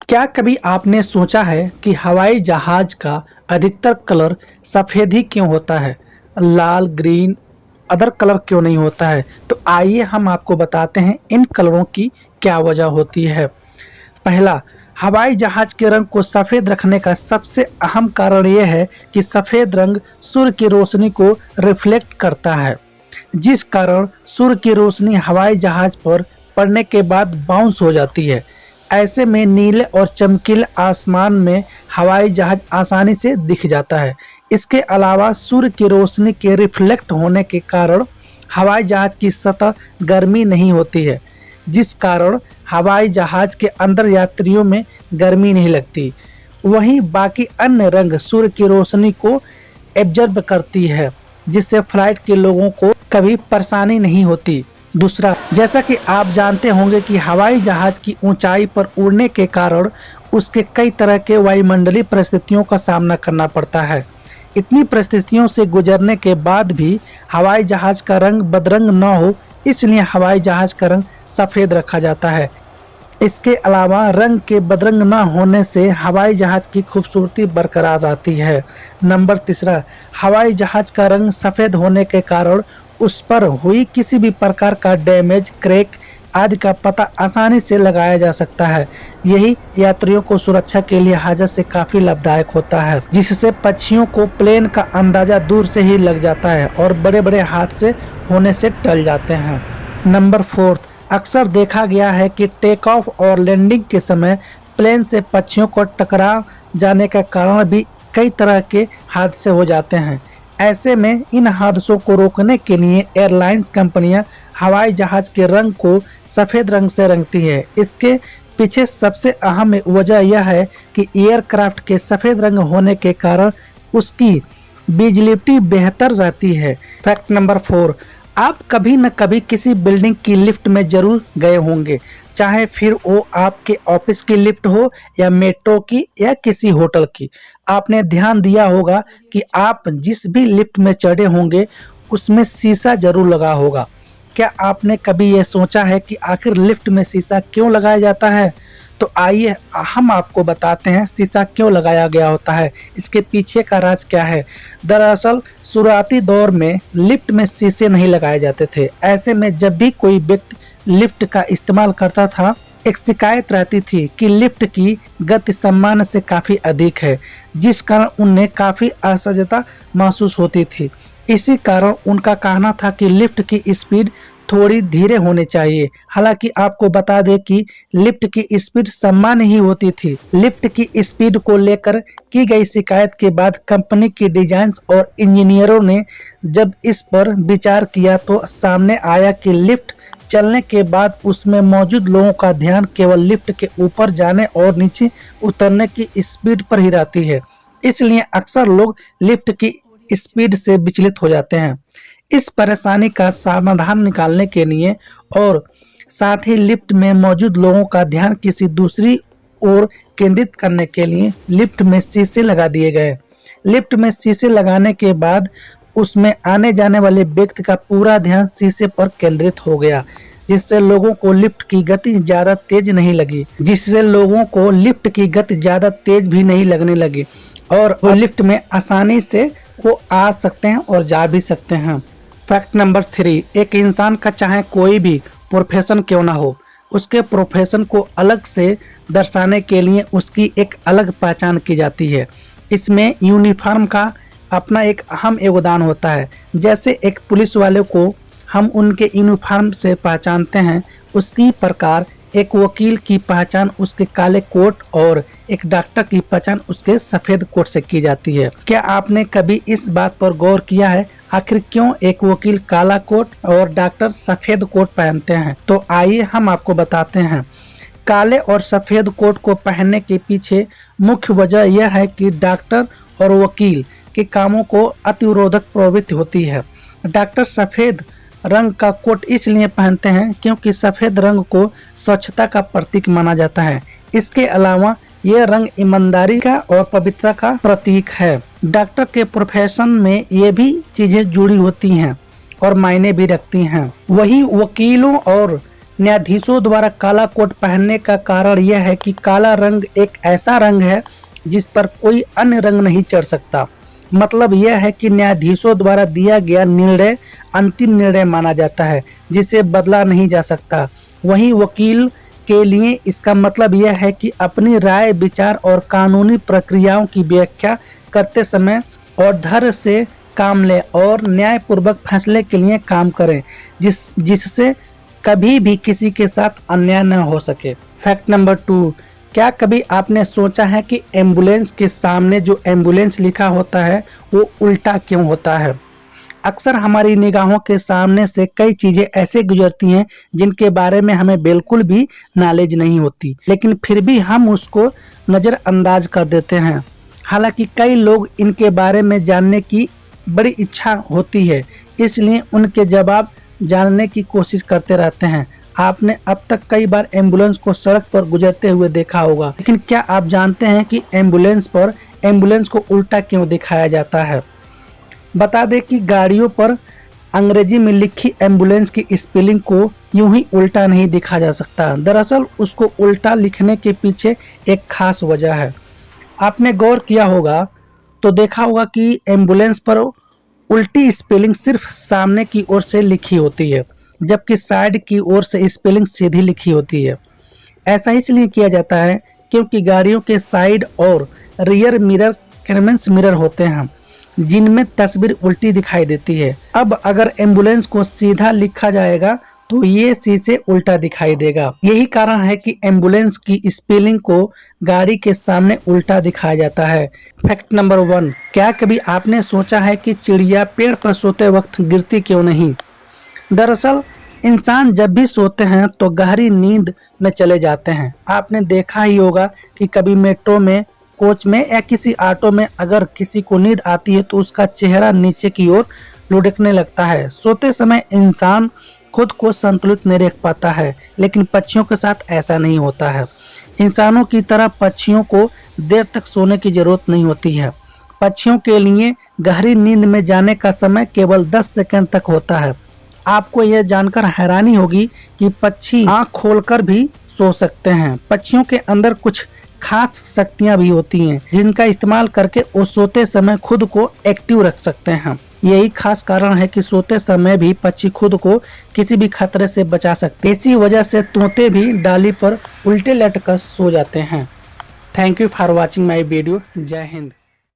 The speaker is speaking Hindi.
क्या कभी आपने सोचा है कि हवाई जहाज का अधिकतर कलर सफेद ही क्यों होता है? लाल, ग्रीन, अदर कलर क्यों नहीं होता है? तो आइए हम आपको बताते हैं इन कलरों की क्या वजह होती है। पहला, हवाई जहाज के रंग को सफेद रखने का सबसे अहम कारण यह है कि सफेद रंग सूर्य की रोशनी को रिफ्लेक्ट करता है, जिस कारण सूर्य की रोशनी हवाई जहाज पर पड़ने के बाद बाउंस हो जाती है। ऐसे में नीले और चमकीले आसमान में हवाई जहाज आसानी से दिख जाता है। इसके अलावा सूर्य की रोशनी के रिफ्लेक्ट होने के कारण हवाई जहाज की सतह गर्मी नहीं होती है, जिस कारण हवाई जहाज के अंदर यात्रियों में गर्मी नहीं लगती। वहीं बाकी अन्य रंग सूर्य की रोशनी को एब्जॉर्ब करती है, जिससे फ्लाइट के लोगों को कभी परेशानी नहीं होती। दूसरा, जैसा कि आप जानते होंगे कि हवाई जहाज की ऊंचाई पर उड़ने के कारण उसके कई तरह के वायुमंडलीय परिस्थितियों का सामना करना पड़ता है। इतनी परिस्थितियों से गुजरने के बाद भी हवाई जहाज का रंग बदरंग न हो, इसलिए हवाई जहाज का रंग सफ़ेद रखा जाता है। इसके अलावा रंग के बदरंग न होने से हवाई जहाज की खूबसूरती बरकरार रहती है। नंबर तीसरा, हवाई जहाज का रंग सफ़ेद होने के कारण उस पर हुई किसी भी प्रकार का डैमेज, क्रैक आदि का पता आसानी से लगाया जा सकता है। यही यात्रियों को सुरक्षा के लिहाज से काफ़ी लाभदायक होता है, जिससे पक्षियों को प्लेन का अंदाज़ा दूर से ही लग जाता है और बड़े बड़े हादसे होने से टल जाते हैं। नंबर फोर्थ, अक्सर देखा गया है कि टेक ऑफ और लैंडिंग के समय प्लेन से पक्षियों को टकरा जाने के कारण भी कई तरह के हादसे हो जाते हैं। ऐसे में इन हादसों को रोकने के लिए एयरलाइंस कंपनियां हवाई जहाज के रंग को सफ़ेद रंग से रंगती है। इसके पीछे सबसे अहम वजह यह है कि एयरक्राफ्ट के सफ़ेद रंग होने के कारण उसकी विजिबिलिटी बेहतर रहती है। फैक्ट नंबर 4, आप कभी न कभी किसी बिल्डिंग की लिफ्ट में जरूर गए होंगे, चाहे फिर वो आपके ऑफिस की लिफ्ट हो या मेट्रो की या किसी होटल की। आपने ध्यान दिया होगा कि आप जिस भी लिफ्ट में चढ़े होंगे उसमें शीशा जरूर लगा होगा। क्या आपने कभी ये सोचा है कि आखिर लिफ्ट में शीशा क्यों लगाया जाता है? तो आइए हम आपको बताते हैं शीशा क्यों लगाया गया होता है, इसके पीछे का राज क्या है। दरअसल शुरुआती दौर में लिफ्ट में शीशे नहीं लगाए जाते थे। ऐसे में जब भी कोई व्यक्ति लिफ्ट का इस्तेमाल करता था, एक शिकायत रहती थी कि लिफ्ट की गति सामान्य से काफ़ी अधिक है, जिस कारण उन्हें काफ़ी असहजता महसूस होती थी। इसी कारण उनका कहना था कि लिफ्ट की स्पीड थोड़ी धीरे होनी चाहिए। हालांकि आपको बता दें कि लिफ्ट की स्पीड सामान्य ही होती थी। लिफ्ट की स्पीड को लेकर की गई शिकायत के बाद कंपनी की डिजाइन और इंजीनियरों ने जब इस पर विचार किया तो सामने आया कि लिफ्ट चलने के बाद उसमें मौजूद लोगों का ध्यान केवल लिफ्ट के ऊपर जाने और नीचे उतरने की स्पीड पर ही रहती है। इसलिए अक्सर लोग लिफ्ट की स्पीड से विचलित हो जाते हैं। इस परेशानी का समाधान निकालने के लिए और साथ ही लिफ्ट में मौजूद लोगों का ध्यान किसी दूसरी ओर केंद्रित करने के लिए लिफ्ट में शीशे लगा दिए गए। लिफ्ट में शीशे लगाने के बाद उसमें आने जाने वाले व्यक्ति का पूरा ध्यान शीशे पर केंद्रित हो गया, जिससे लोगों को लिफ्ट की गति ज़्यादा तेज भी नहीं लगने लगी और वो लिफ्ट में आसानी से वो आ सकते हैं और जा भी सकते हैं। फैक्ट नंबर 3, एक इंसान का चाहे कोई भी प्रोफेशन क्यों ना हो, उसके प्रोफेशन को अलग से दर्शाने के लिए उसकी एक अलग पहचान की जाती है। इसमें यूनिफॉर्म का अपना एक अहम योगदान होता है। जैसे एक पुलिस वाले को हम उनके यूनिफॉर्म से पहचानते हैं, उसी प्रकार एक वकील की पहचान उसके काले कोट और एक डॉक्टर की पहचान उसके सफ़ेद कोट से की जाती है। क्या आपने कभी इस बात पर गौर किया है आखिर क्यों एक वकील काला कोट और डॉक्टर सफ़ेद कोट पहनते हैं? तो आइए हम आपको बताते हैं। काले और सफ़ेद कोट को पहनने के पीछे मुख्य वजह यह है कि डॉक्टर और वकील के कामों को अतिरोधक प्रवृत्ति होती है। डॉक्टर सफ़ेद रंग का कोट इसलिए पहनते हैं क्योंकि सफ़ेद रंग को स्वच्छता का प्रतीक माना जाता है। इसके अलावा यह रंग ईमानदारी का और पवित्रता का प्रतीक है। डॉक्टर के प्रोफेशन में ये भी चीज़ें जुड़ी होती हैं और मायने भी रखती हैं। वहीं वकीलों और न्यायाधीशों द्वारा काला कोट पहनने का कारण यह है कि काला रंग एक ऐसा रंग है जिस पर कोई अन्य रंग नहीं चढ़ सकता। मतलब यह है कि न्यायाधीशों द्वारा दिया गया निर्णय अंतिम निर्णय माना जाता है, जिसे बदला नहीं जा सकता। वहीं वकील के लिए इसका मतलब यह है कि अपनी राय, विचार और कानूनी प्रक्रियाओं की व्याख्या करते समय और धैर्य से काम लें और न्यायपूर्वक फैसले के लिए काम करें, जिससे कभी भी किसी के साथ अन्याय न हो सके। फैक्ट नंबर 2, क्या कभी आपने सोचा है कि एम्बुलेंस के सामने जो एम्बुलेंस लिखा होता है वो उल्टा क्यों होता है? अक्सर हमारी निगाहों के सामने से कई चीजें ऐसे गुजरती हैं जिनके बारे में हमें बिल्कुल भी नॉलेज नहीं होती, लेकिन फिर भी हम उसको नज़रअंदाज कर देते हैं। हालांकि कई लोग इनके बारे में जानने की बड़ी इच्छा होती है, इसलिए उनके जवाब जानने की कोशिश करते रहते हैं। आपने अब तक कई बार एम्बुलेंस को सड़क पर गुजरते हुए देखा होगा, लेकिन क्या आप जानते हैं कि एम्बुलेंस पर एम्बुलेंस को उल्टा क्यों दिखाया जाता है? बता दें कि गाड़ियों पर अंग्रेजी में लिखी एम्बुलेंस की स्पेलिंग को यूं ही उल्टा नहीं दिखा जा सकता। दरअसल उसको उल्टा लिखने के पीछे एक खास वजह है। आपने गौर किया होगा तो देखा होगा कि एम्बुलेंस पर उल्टी स्पेलिंग सिर्फ सामने की ओर से लिखी होती है, जबकि साइड की ओर से स्पेलिंग सीधी लिखी होती है। ऐसा इसलिए किया जाता है क्योंकि गाड़ियों के साइड और रियर मिरर क्लेमेंस मिरर होते हैं, जिनमें तस्वीर उल्टी दिखाई देती है। अब अगर एम्बुलेंस को सीधा लिखा जाएगा तो ये शीशे उल्टा दिखाई देगा। यही कारण है कि एम्बुलेंस की स्पेलिंग को गाड़ी के सामने उल्टा दिखाया जाता है। फैक्ट नंबर 1, क्या कभी आपने सोचा है कि चिड़िया पेड़ पर सोते वक्त गिरती क्यों नहीं? दरअसल इंसान जब भी सोते हैं तो गहरी नींद में चले जाते हैं। आपने देखा ही होगा कि कभी मेट्रो में, कोच में या किसी ऑटो में अगर किसी को नींद आती है तो उसका चेहरा नीचे की ओर लुढ़कने लगता है। सोते समय इंसान खुद को संतुलित नहीं रख पाता है, लेकिन पक्षियों के साथ ऐसा नहीं होता है। इंसानों की तरह पक्षियों को देर तक सोने की जरूरत नहीं होती है। पक्षियों के लिए गहरी नींद में जाने का समय केवल 10 सेकंड तक होता है। आपको यह जानकर हैरानी होगी कि पक्षी आंख खोलकर भी सो सकते हैं। पक्षियों के अंदर कुछ खास शक्तियां भी होती हैं जिनका इस्तेमाल करके वो सोते समय खुद को एक्टिव रख सकते हैं। यही खास कारण है कि सोते समय भी पक्षी खुद को किसी भी खतरे से बचा सकते हैं। इसी वजह से तोते भी डाली पर उल्टे लटक कर सो जाते हैं। Thank you for watching my video. जय हिंद।